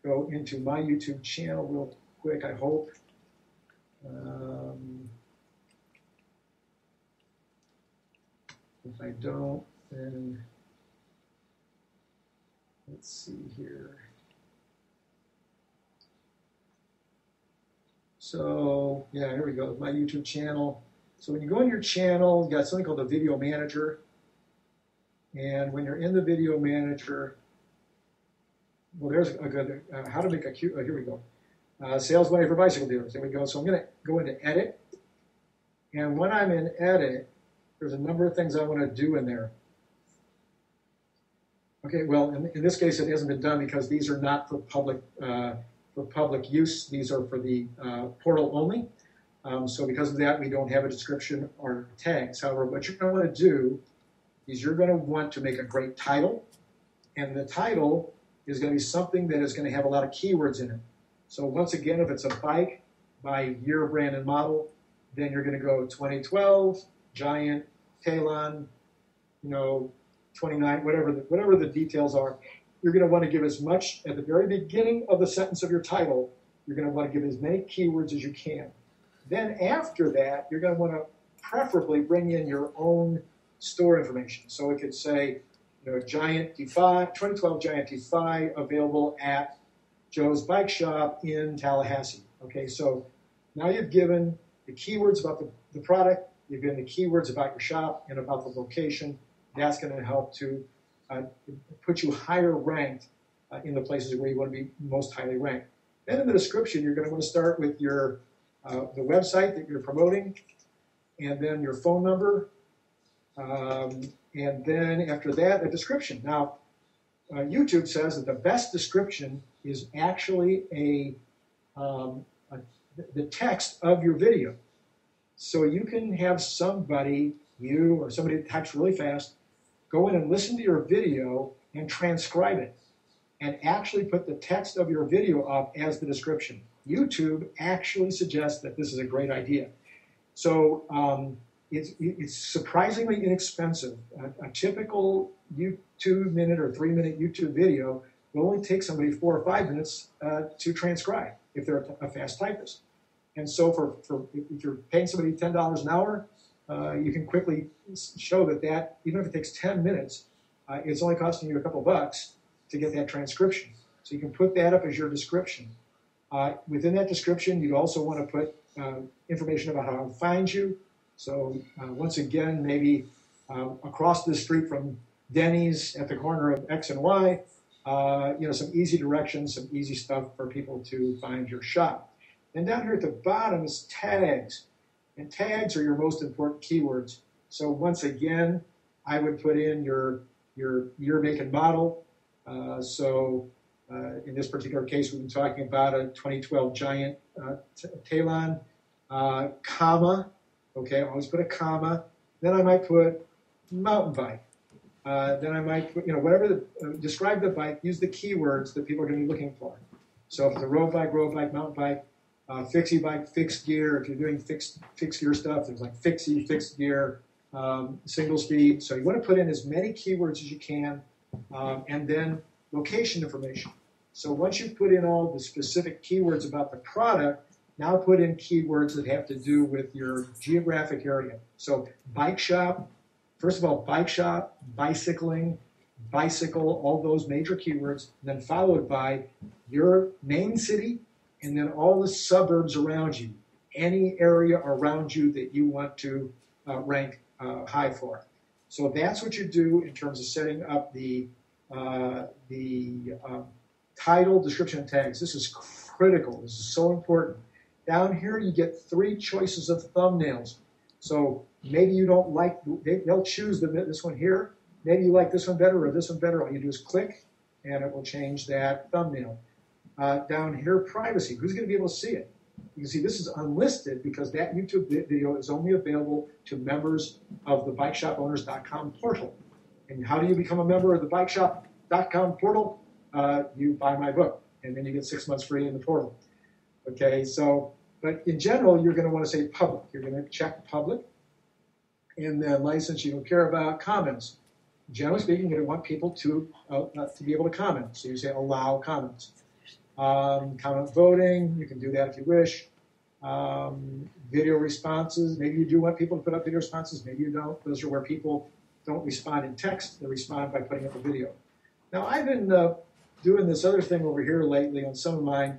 go into my YouTube channel real quick, I hope. If I don't, then let's see here. So, yeah, here we go, my YouTube channel. So when you go in your channel, you got something called the Video Manager. And when you're in the Video Manager, well, there's a good, how to make a cute, here we go. Sales money for bicycle dealers, there we go. So I'm going to go into Edit. And when I'm in Edit, there's a number of things I want to do in there. Okay, well, in this case, it hasn't been done because these are not for public use. These are for the portal only. So because of that, we don't have a description or tags. However, what you're going to want to do is you're going to want to make a great title. And the title is going to be something that is going to have a lot of keywords in it. So once again, if it's a bike by year, brand, and model, then you're going to go 2012, Giant, Talon, 29, whatever the details are. You're going to want to give as much at the very beginning of the sentence of your title. You're going to want to give as many keywords as you can. Then after that, you're going to want to preferably bring in your own store information. So it could say, Giant Defy, 2012 Giant Defy available at Joe's Bike Shop in Tallahassee. Okay, so now you've given the keywords about the product, you've given the keywords about your shop and about the location. That's going to help to put you higher ranked in the places where you want to be most highly ranked. Then in the description, you're going to want to start with your the website that you're promoting, and then your phone number, and then after that, a description. Now, YouTube says that the best description is actually the text of your video. So you can have somebody, you or somebody that types really fast, go in and listen to your video and transcribe it and actually put the text of your video up as the description. YouTube actually suggests that this is a great idea. So it's surprisingly inexpensive. A typical 2-minute or 3-minute YouTube video will only take somebody 4 or 5 minutes to transcribe if they're a fast typist. And so if you're paying somebody $10 an hour, you can quickly show that even if it takes 10 minutes, it's only costing you a couple bucks to get that transcription. So you can put that up as your description. Within that description, you'd also want to put information about how to find you. So once again, maybe across the street from Denny's at the corner of X and Y, some easy directions, some easy stuff for people to find your shop. And down here at the bottom is tags. And tags are your most important keywords. So once again, I would put in your year, make, and model. In this particular case, we've been talking about a 2012 Giant Talon, comma. Okay, always put a comma. Then I might put mountain bike. Then I might put, whatever, describe the bike, use the keywords that people are going to be looking for. So if it's a road bike, mountain bike, fixie bike, fixed gear. If you're doing fixed gear stuff, there's like fixie, fixed gear, single speed. So you want to put in as many keywords as you can, and then location information. So once you put in all the specific keywords about the product, now put in keywords that have to do with your geographic area. So bike shop, first of all, bike shop, bicycling, bicycle, all those major keywords, and then followed by your main city, and then all the suburbs around you, any area around you that you want to rank high for. So that's what you do in terms of setting up the title, description, and tags. This is critical. This is so important. Down here, you get 3 choices of thumbnails. So maybe you don't like, they'll choose this one here. Maybe you like this one better or this one better. All you do is click, and it will change that thumbnail. Down here, privacy. Who's going to be able to see it? You can see this is unlisted because that YouTube video is only available to members of the BikeShopOwners.com portal. And how do you become a member of the BikeShop.com portal? You buy my book, and then you get 6 months free in the portal. Okay, so, but in general, you're going to want to say public. You're going to check public. And then license, you don't care about comments. Generally speaking, you're going to want people to be able to comment. So you say allow comments. Comment voting, you can do that if you wish. Video responses, maybe you do want people to put up video responses, maybe you don't. Those are where people don't respond in text, they respond by putting up a video. Now, I've been doing this other thing over here lately on some of mine.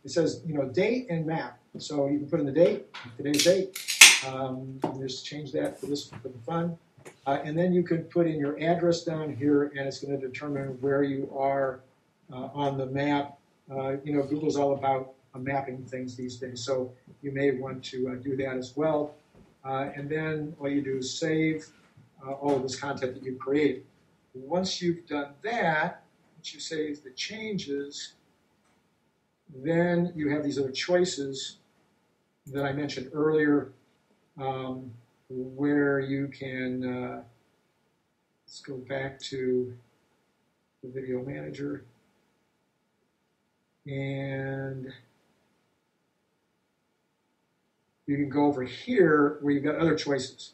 It says, date and map. So you can put in the date, today's date. Just change that for this for the fun. And then you can put in your address down here, and it's going to determine where you are on the map. Google's all about mapping things these days, so you may want to do that as well. And then all you do is save all of this content that you've created. Once you've done that, once you save the changes, then you have these other choices that I mentioned earlier, where you can, let's go back to the video manager. And you can go over here where you've got other choices.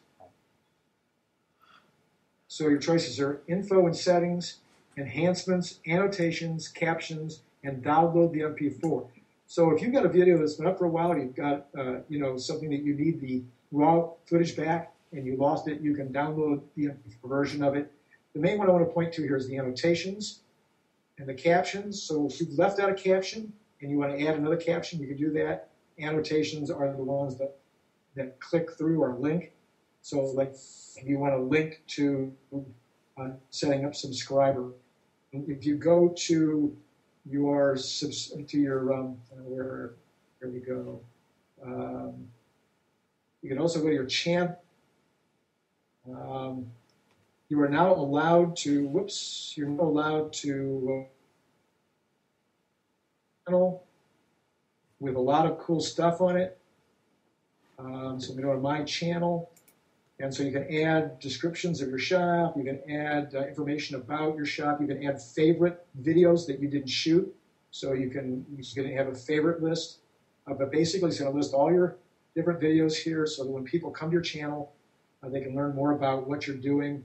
So your choices are info and settings, enhancements, annotations, captions, and download the MP4. So if you've got a video that's been up for a while, you've got something that you need the raw footage back and you lost it, you can download the MP4 version of it. The main one I want to point to here is the annotations and the captions. So if you've left out a caption and you want to add another caption, you can do that. Annotations are the ones that click through or link. So like if you want to link to setting up subscriber, if you go to your where we go, you can also go to your channel. You are now allowed to, you're now allowed to channel with a lot of cool stuff on it. So we go to my channel, and so you can add descriptions of your shop, you can add information about your shop, you can add favorite videos that you didn't shoot, so you can have a favorite list. But basically it's going to list all your different videos here so that when people come to your channel, they can learn more about what you're doing.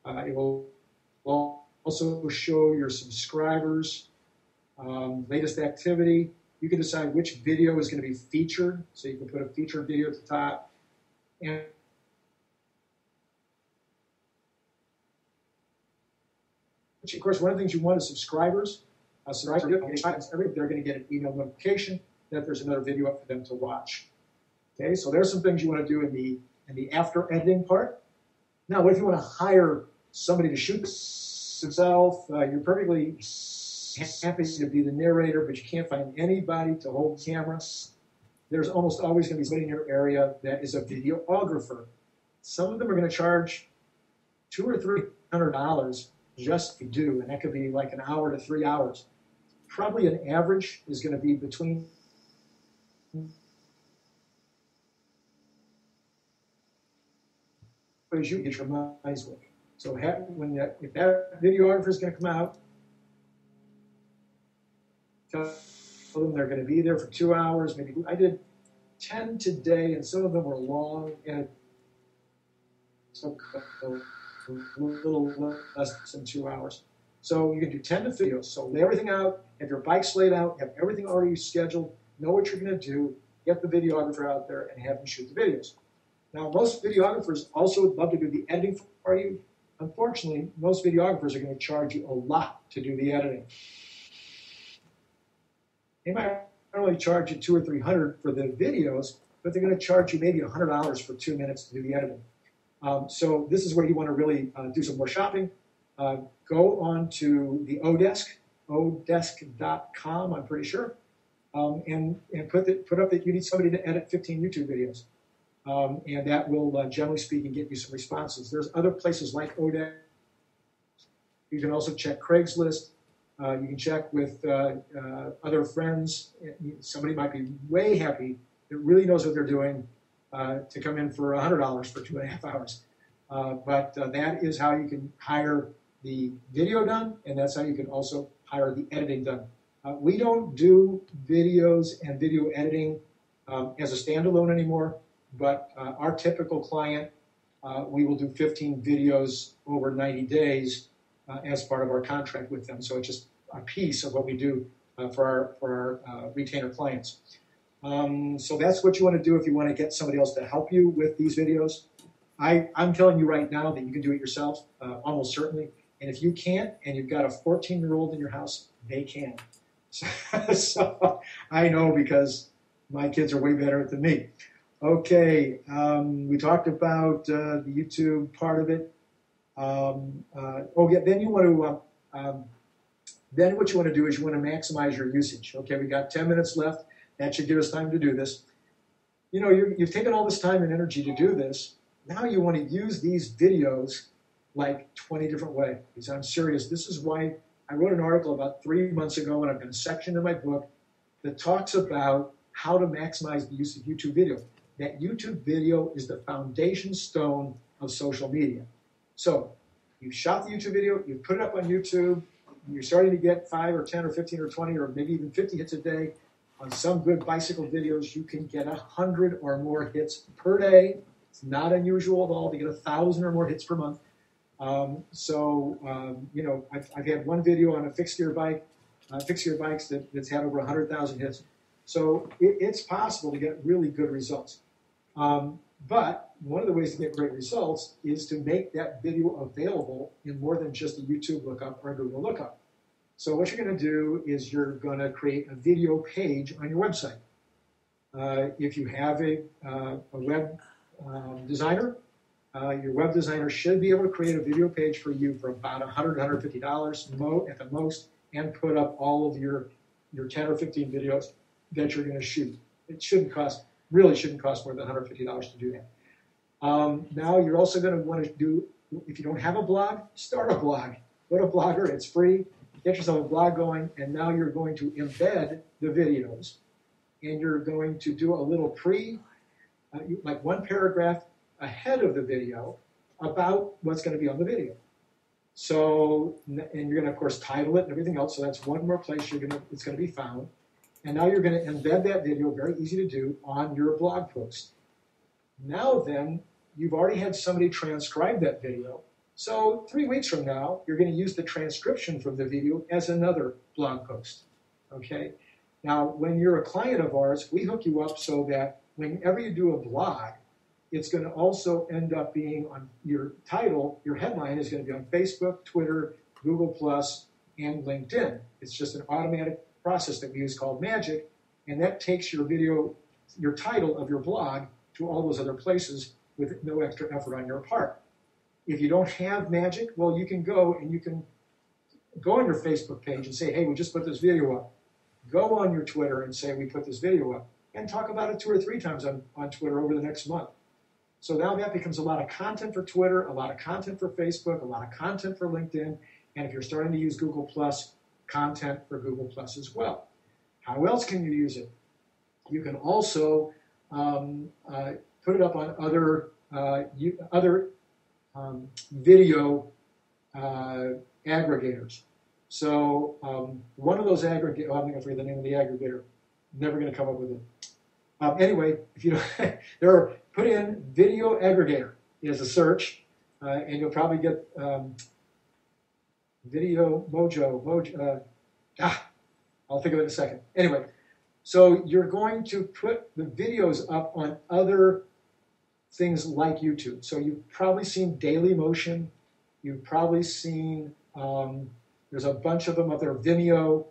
It will also show your subscribers, latest activity. You can decide which video is going to be featured, so you can put a featured video at the top. And of course, one of the things you want is subscribers. They're going to get an email notification that there's another video up for them to watch. Okay, so there's some things you want to do in the after editing part. Now, what if you want to hire somebody to shoot this yourself? You're perfectly happy to be the narrator, but you can't find anybody to hold the camera. There's almost always going to be somebody in your area that is a videographer. Some of them are going to charge $200 or $300 just to do, and that could be like an hour to 3 hours. Probably an average is going to be between as you get your money's worth. So if that videographer is going to come out, tell them they're going to be there for 2 hours. Maybe I did 10 today, and some of them were long and so a little less than 2 hours. So you can do 10 videos. So lay everything out, have your bikes laid out, have everything already scheduled, know what you're going to do, get the videographer out there, and have them shoot the videos. Now, most videographers also would love to do the editing for you. Unfortunately, most videographers are going to charge you a lot to do the editing. They might only charge you $200 or $300 for the videos, but they're going to charge you maybe $100 for 2 minutes to do the editing. So this is where you want to really do some more shopping. Go on to the Odesk, odesk.com, I'm pretty sure, and put up that you need somebody to edit 15 YouTube videos. And that will, generally speaking, get you some responses. There's other places like Odesk. You can also check Craigslist. You can check with other friends. Somebody might be way happy that really knows what they're doing to come in for $100 for 2.5 hours. But that is how you can hire the video done, and that's how you can also hire the editing done. We don't do videos and video editing as a standalone anymore, but our typical client, we will do 15 videos over 90 days as part of our contract with them. So it's just a piece of what we do for our retainer clients. So that's what you want to do if you want to get somebody else to help you with these videos. I'm telling you right now that you can do it yourself, almost certainly. And if you can't, and you've got a 14-year-old in your house, they can. So I know because my kids are way better than me. Okay, we talked about the YouTube part of it. Then you want to. Then what you want to do is you want to maximize your usage. Okay, we got 10 minutes left. That should give us time to do this. You know, you've taken all this time and energy to do this. Now you want to use these videos like 20 different ways. I'm serious. This is why I wrote an article about 3 months ago, and I've got a section in my book that talks about how to maximize the use of YouTube video. That YouTube video is the foundation stone of social media. So you've shot the YouTube video, you've put it up on YouTube, you're starting to get 5 or 10 or 15 or 20 or maybe even 50 hits a day. On some good bicycle videos, you can get 100 or more hits per day. It's not unusual at all to get 1,000 or more hits per month. You know, I've had one video on a fixed gear bike, bikes that's had over 100,000 hits. So it's possible to get really good results. But one of the ways to get great results is to make that video available in more than just a YouTube lookup or a Google lookup. So what you're going to do is you're going to create a video page on your website. If you have a web designer, your web designer should be able to create a video page for you for about $100, $150 at the most, and put up all of your 10 or 15 videos that you're going to shoot. It really shouldn't cost more than $150 to do that. Now you're also going to want to do, if you don't have a blog, start a blog. Go to Blogger, it's free. Get yourself a blog going, and now you're going to embed the videos, and you're going to do a little like one paragraph ahead of the video about what's going to be on the video. So, and you're going to, of course, title it and everything else, so that's one more place it's going to be found. And now you're going to embed that video, very easy to do, on your blog post. Now then, you've already had somebody transcribe that video. So 3 weeks from now, you're going to use the transcription from the video as another blog post. Okay? Now, when you're a client of ours, we hook you up so that whenever you do a blog, it's going to also end up being on your title, your headline is going to be on Facebook, Twitter, Google+, and LinkedIn. It's just an automatic process that we use called Magic, and that takes your video, your title of your blog, to all those other places with no extra effort on your part. If you don't have Magic, well, you can go on your Facebook page and say, hey, we just put this video up. Go on your Twitter and say, we put this video up, and talk about it 2 or 3 times on Twitter over the next month. So now that becomes a lot of content for Twitter, a lot of content for Facebook, a lot of content for LinkedIn, and if you're starting to use Google+, content for Google+ as well. How else can you use it? You can also put it up on other video aggregators. So one of those aggregators, I'm going to forget the name of the aggregator. Never going to come up with it. Anyway, if you don't, put in video aggregator as a search, and you'll probably get Video Mojo. I'll think of it in a second. Anyway, so you're going to put the videos up on other things like YouTube. So you've probably seen Daily Motion. You've probably seen, there's a bunch of them up there, Vimeo.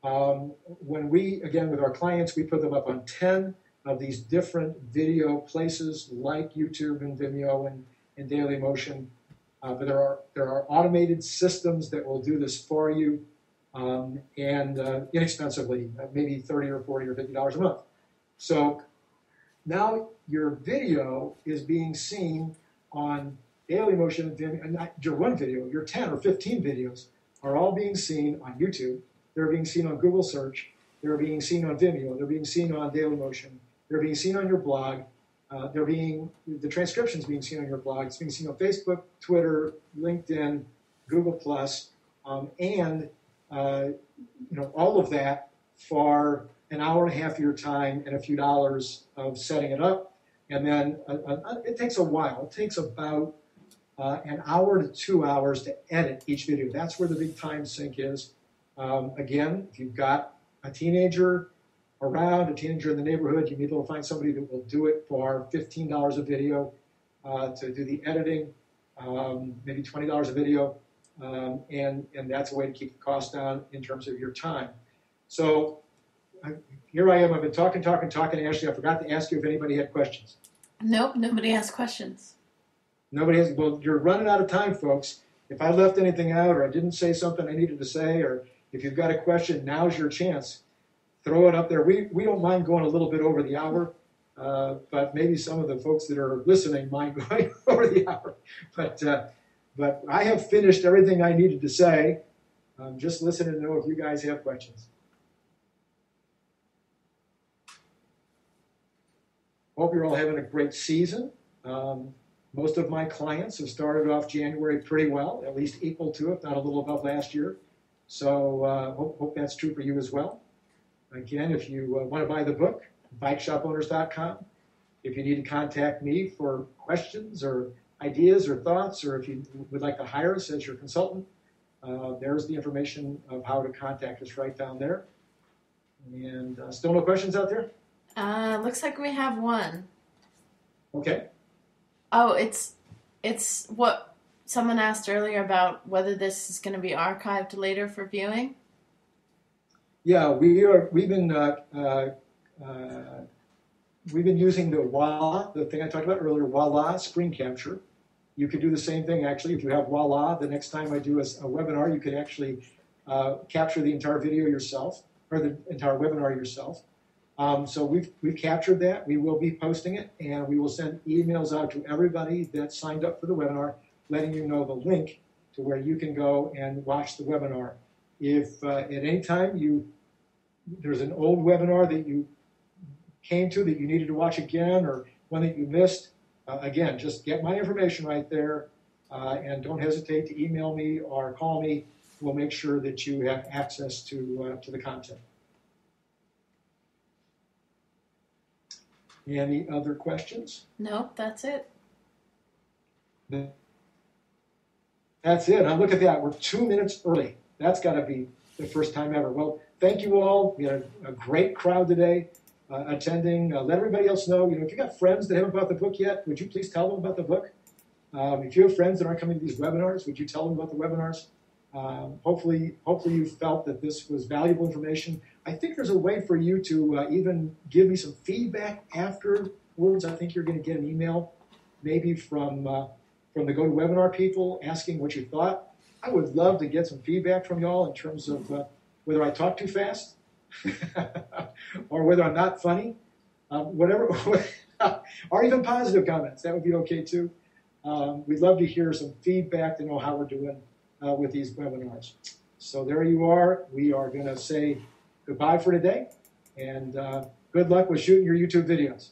When with our clients, we put them up on 10 of these different video places like YouTube and Vimeo and Daily Motion. But there are automated systems that will do this for you, and inexpensively, maybe $30 or $40 or $50 a month. So now your video is being seen on Daily Motion, and not your one video, your 10 or 15 videos are all being seen on YouTube. They're being seen on Google Search. They're being seen on Vimeo. They're being seen on Dailymotion. They're being seen on your blog. The transcription's being seen on your blog. It's being seen on Facebook, Twitter, LinkedIn, Google Plus, and all of that for an hour and a half of your time and a few dollars of setting it up. And then it takes a while. It takes about an hour to 2 hours to edit each video. That's where the big time sink is. Again, if you've got a teenager around, a teenager in the neighborhood, you need to find somebody that will do it for $15 a video to do the editing, maybe $20 a video, and that's a way to keep the cost down in terms of your time. So here I am. I've been talking. Ashley, I forgot to ask you if anybody had questions. Nope, nobody has questions. Nobody has. Well, you're running out of time, folks. If I left anything out or I didn't say something I needed to say, or if you've got a question, now's your chance. Throw it up there. We don't mind going a little bit over the hour, but maybe some of the folks that are listening mind going over the hour. But I have finished everything I needed to say. Just listening to know if you guys have questions. Hope you're all having a great season. Most of my clients have started off January pretty well, at least equal to, if not a little above last year. So hope that's true for you as well. Again, if you want to buy the book, bikeshopowners.com. If you need to contact me for questions or ideas or thoughts, or if you would like to hire us as your consultant, there's the information of how to contact us right down there. And still no questions out there? Looks like we have one. Okay. Oh, it's what someone asked earlier about whether this is going to be archived later for viewing. Yeah, we've been using the Voila, the thing I talked about earlier, Voila screen capture. You could do the same thing actually. If you have Voila, the next time I do a webinar, you could actually capture the entire video yourself, or the entire webinar yourself. So we've captured that. We will be posting it, and we will send emails out to everybody that signed up for the webinar, letting you know the link to where you can go and watch the webinar. If at any time there's an old webinar that you came to that you needed to watch again, or one that you missed, again, just get my information right there, and don't hesitate to email me or call me. We'll make sure that you have access to the content. Any other questions? Nope, that's it. That's it. Now look at that. We're 2 minutes early. That's got to be the first time ever. Well, thank you all. We had a great crowd today attending. Let everybody else know. If you got friends that haven't bought the book yet, would you please tell them about the book? If you have friends that aren't coming to these webinars, would you tell them about the webinars? Hopefully you felt that this was valuable information. I think there's a way for you to even give me some feedback afterwards. I think you're going to get an email maybe from the GoToWebinar people asking what you thought. I would love to get some feedback from y'all in terms of whether I talk too fast or whether I'm not funny, whatever, or even positive comments. That would be okay too. We'd love to hear some feedback to know how we're doing with these webinars. So there you are. We are going to say goodbye for today, and good luck with shooting your YouTube videos.